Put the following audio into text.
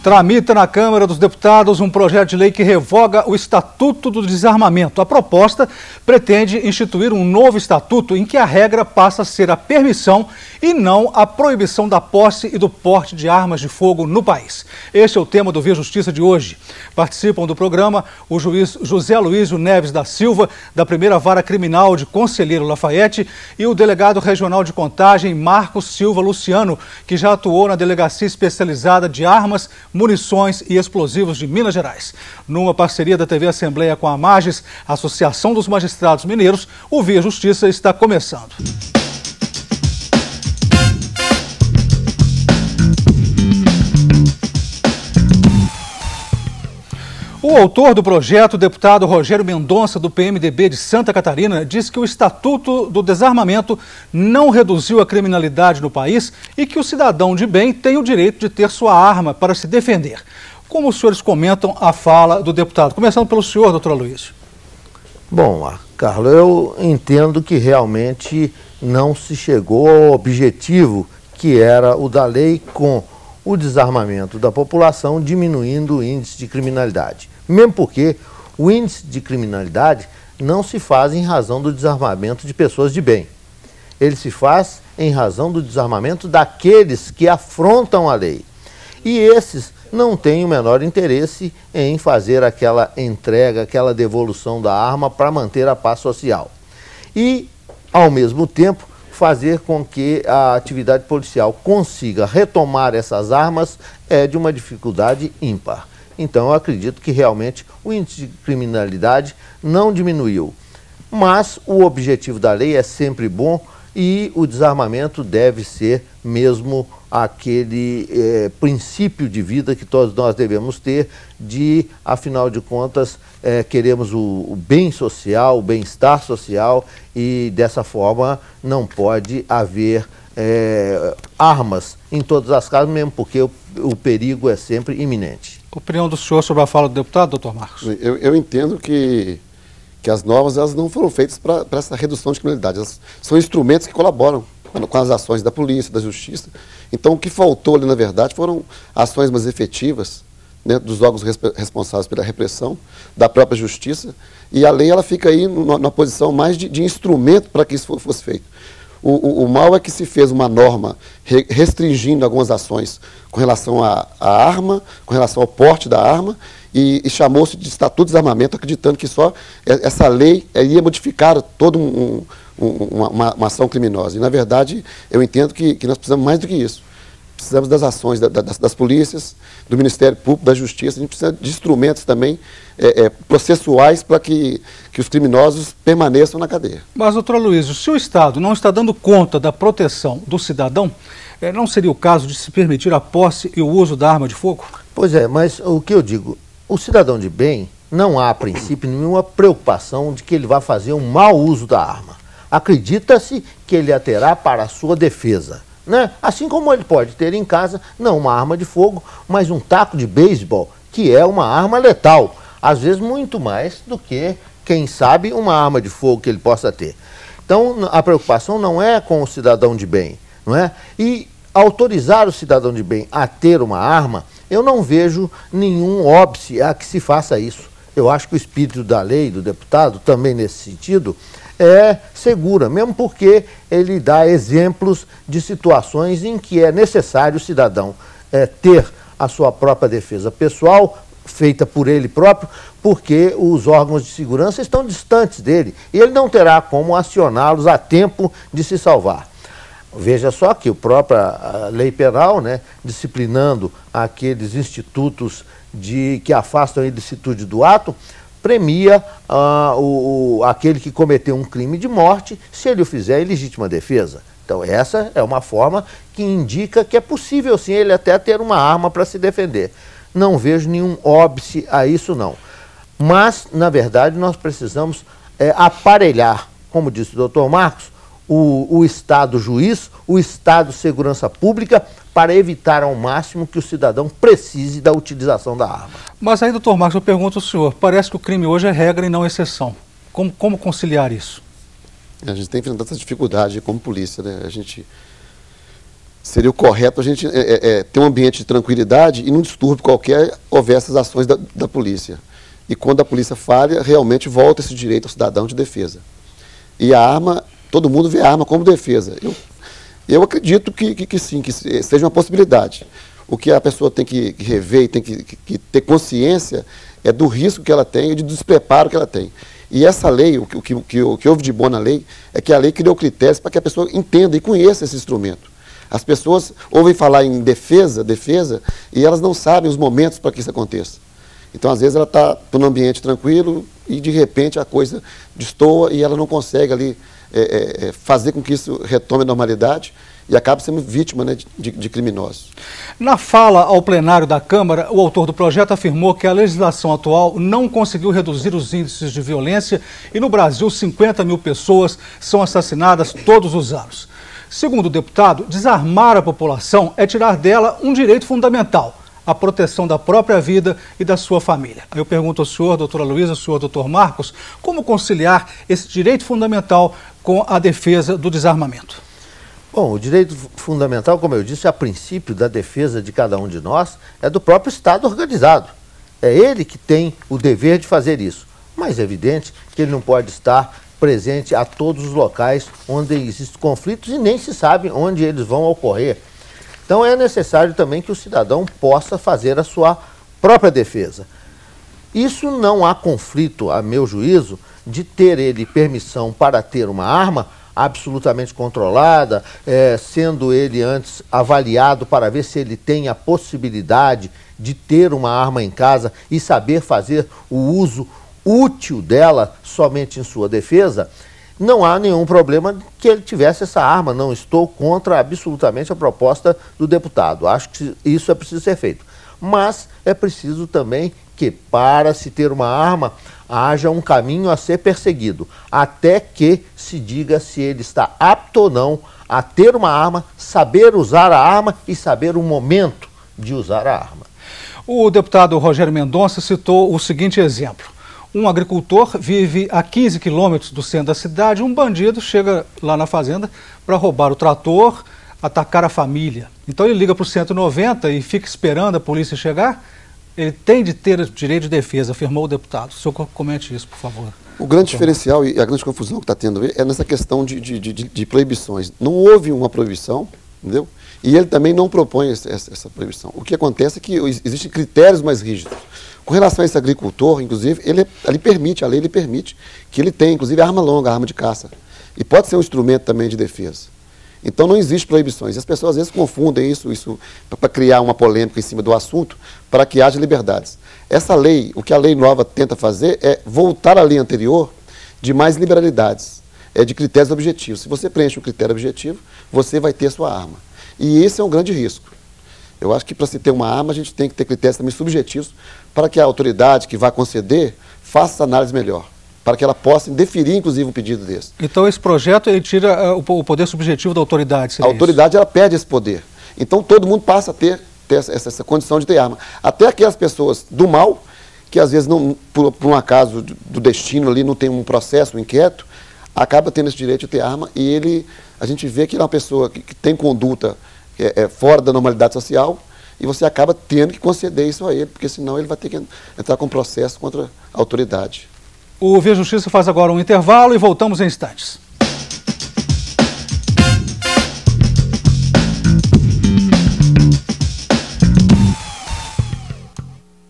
Tramita na Câmara dos Deputados um projeto de lei que revoga o Estatuto do Desarmamento. A proposta pretende instituir um novo estatuto em que a regra passa a ser a permissão e não a proibição da posse e do porte de armas de fogo no país. Este é o tema do Via Justiça de hoje. Participam do programa o juiz José Luísio Neves da Silva, da Primeira Vara Criminal de Conselheiro Lafayette, e o delegado regional de Contagem, Marcos Silva Luciano, que já atuou na Delegacia Especializada de Armas, Munições e Explosivos de Minas Gerais. Numa parceria da TV Assembleia com a Mages, Associação dos Magistrados Mineiros, o Via Justiça está começando. O autor do projeto, o deputado Rogério Mendonça, do PMDB de Santa Catarina, diz que o Estatuto do Desarmamento não reduziu a criminalidade no país e que o cidadão de bem tem o direito de ter sua arma para se defender. Como os senhores comentam a fala do deputado? Começando pelo senhor, doutor Aloysio. Bom, Carlos, eu entendo que realmente não se chegou ao objetivo que era o da lei, com o desarmamento da população, diminuindo o índice de criminalidade. Mesmo porque o índice de criminalidade não se faz em razão do desarmamento de pessoas de bem. Ele se faz em razão do desarmamento daqueles que afrontam a lei. E esses não têm o menor interesse em fazer aquela entrega, aquela devolução da arma para manter a paz social. E, ao mesmo tempo, fazer com que a atividade policial consiga retomar essas armas é de uma dificuldade ímpar. Então, eu acredito que realmente o índice de criminalidade não diminuiu. Mas o objetivo da lei é sempre bom e o desarmamento deve ser mesmo aquele princípio de vida que todos nós devemos ter, de, afinal de contas, queremos o bem social, o bem-estar social, e dessa forma não pode haver armas em todas as casas, mesmo porque o perigo é sempre iminente. Opinião do senhor sobre a fala do deputado, doutor Marcos? Eu entendo que as normas elas não foram feitas para essa redução de criminalidade. Elas são instrumentos que colaboram com as ações da polícia, da justiça. Então, o que faltou ali, na verdade, foram ações mais efetivas, né, dos órgãos responsáveis pela repressão, da própria justiça, e a lei ela fica aí na posição mais de instrumento para que isso fosse feito. O mal é que se fez uma norma restringindo algumas ações com relação à arma, com relação ao porte da arma, e chamou-se de Estatuto de Desarmamento, acreditando que só essa lei ia modificar toda uma ação criminosa. E, na verdade, eu entendo que nós precisamos mais do que isso. Precisamos das ações das polícias, do Ministério Público, da Justiça. A gente precisa de instrumentos também processuais para que os criminosos permaneçam na cadeia. Mas, doutor Aloysio, se o Estado não está dando conta da proteção do cidadão, não seria o caso de se permitir a posse e o uso da arma de fogo? Pois é, mas o que eu digo, o cidadão de bem, não há, a princípio, nenhuma preocupação de que ele vá fazer um mau uso da arma. Acredita-se que ele a terá para a sua defesa, né? Assim como ele pode ter em casa, não uma arma de fogo, mas um taco de beisebol, que é uma arma letal. Às vezes muito mais do que, quem sabe, uma arma de fogo que ele possa ter. Então, a preocupação não é com o cidadão de bem, não é? E autorizar o cidadão de bem a ter uma arma, eu não vejo nenhum óbice a que se faça isso. Eu acho que o espírito da lei, do deputado, também nesse sentido, é segura, mesmo porque ele dá exemplos de situações em que é necessário o cidadão ter a sua própria defesa pessoal, feita por ele próprio, porque os órgãos de segurança estão distantes dele e ele não terá como acioná-los a tempo de se salvar. Veja só que a própria lei penal, né, disciplinando aqueles institutos que afastam a ilicitude do ato, premia aquele que cometeu um crime de morte, se ele o fizer em legítima defesa. Então essa é uma forma que indica que é possível sim ele até ter uma arma para se defender. Não vejo nenhum óbice a isso não. Mas, na verdade, nós precisamos aparelhar, como disse o doutor Marcos, o Estado juiz, o Estado segurança pública, para evitar ao máximo que o cidadão precise da utilização da arma. Mas aí, doutor Marcos, eu pergunto ao senhor, parece que o crime hoje é regra e não exceção. Como conciliar isso? A gente tem enfrentado essa dificuldade como polícia, né? A gente seria o correto a gente ter um ambiente de tranquilidade e não distúrbio qualquer houver essas ações da polícia. E quando a polícia falha, realmente volta esse direito ao cidadão de defesa. E a arma, todo mundo vê a arma como defesa. Eu acredito que sim, que seja uma possibilidade. O que a pessoa tem que rever e tem que ter consciência é do risco que ela tem e do despreparo que ela tem. E essa lei, o que houve de bom na lei, é que a lei criou critérios para que a pessoa entenda e conheça esse instrumento. As pessoas ouvem falar em defesa, e elas não sabem os momentos para que isso aconteça. Então, às vezes, ela está num ambiente tranquilo e, de repente, a coisa destoa e ela não consegue ali fazer com que isso retome a normalidade e acaba sendo vítima, né, de criminosos. Na fala ao plenário da Câmara, o autor do projeto afirmou que a legislação atual não conseguiu reduzir os índices de violência e, no Brasil, 50 mil pessoas são assassinadas todos os anos. Segundo o deputado, desarmar a população é tirar dela um direito fundamental, a proteção da própria vida e da sua família. Eu pergunto ao senhor, doutora Luísa, ao senhor, doutor Marcos, como conciliar esse direito fundamental com a defesa do desarmamento? Bom, o direito fundamental, como eu disse, a princípio da defesa de cada um de nós, é do próprio Estado organizado. É ele que tem o dever de fazer isso. Mas é evidente que ele não pode estar presente a todos os locais onde existem conflitos e nem se sabe onde eles vão ocorrer. Então é necessário também que o cidadão possa fazer a sua própria defesa. Isso não há conflito, a meu juízo, de ter ele permissão para ter uma arma absolutamente controlada, sendo ele antes avaliado para ver se ele tem a possibilidade de ter uma arma em casa e saber fazer o uso útil dela somente em sua defesa. Não há nenhum problema que ele tivesse essa arma. Não estou contra absolutamente a proposta do deputado. Acho que isso é preciso ser feito. Mas é preciso também que, para se ter uma arma, haja um caminho a ser perseguido, até que se diga se ele está apto ou não a ter uma arma, saber usar a arma e saber o momento de usar a arma. O deputado Rogério Mendonça citou o seguinte exemplo. Um agricultor vive a 15 quilômetros do centro da cidade, um bandido chega lá na fazenda para roubar o trator, atacar a família. Então ele liga para o 190 e fica esperando a polícia chegar? Ele tem de ter direito de defesa, afirmou o deputado. O senhor comente isso, por favor. O grande diferencial e a grande confusão que está tendo é nessa questão de proibições. Não houve uma proibição, entendeu? E ele também não propõe essa proibição. O que acontece é que existem critérios mais rígidos. Com relação a esse agricultor, inclusive, a lei permite que ele tenha, inclusive, arma longa, arma de caça. E pode ser um instrumento também de defesa. Então não existe proibições. E as pessoas às vezes confundem isso para criar uma polêmica em cima do assunto, para que haja liberdades. Essa lei, o que a lei nova tenta fazer é voltar à lei anterior de mais liberalidades, de critérios objetivos. Se você preenche o critério objetivo, você vai ter sua arma. E esse é um grande risco. Eu acho que para se ter uma arma, a gente tem que ter critérios também subjetivos para que a autoridade que vai conceder faça essa análise melhor, para que ela possa deferir, inclusive, um pedido desse. Então esse projeto ele tira o poder subjetivo da autoridade, seria A autoridade ela perde esse poder. Então todo mundo passa a ter essa condição de ter arma. Até aquelas pessoas do mal, que às vezes, não, por um acaso do destino ali, não tem um processo, um inquérito, acaba tendo esse direito de ter arma e a gente vê que ele é uma pessoa que tem conduta fora da normalidade social e você acaba tendo que conceder isso a ele, porque senão ele vai ter que entrar com processo contra a autoridade. O Via Justiça faz agora um intervalo e voltamos em instantes.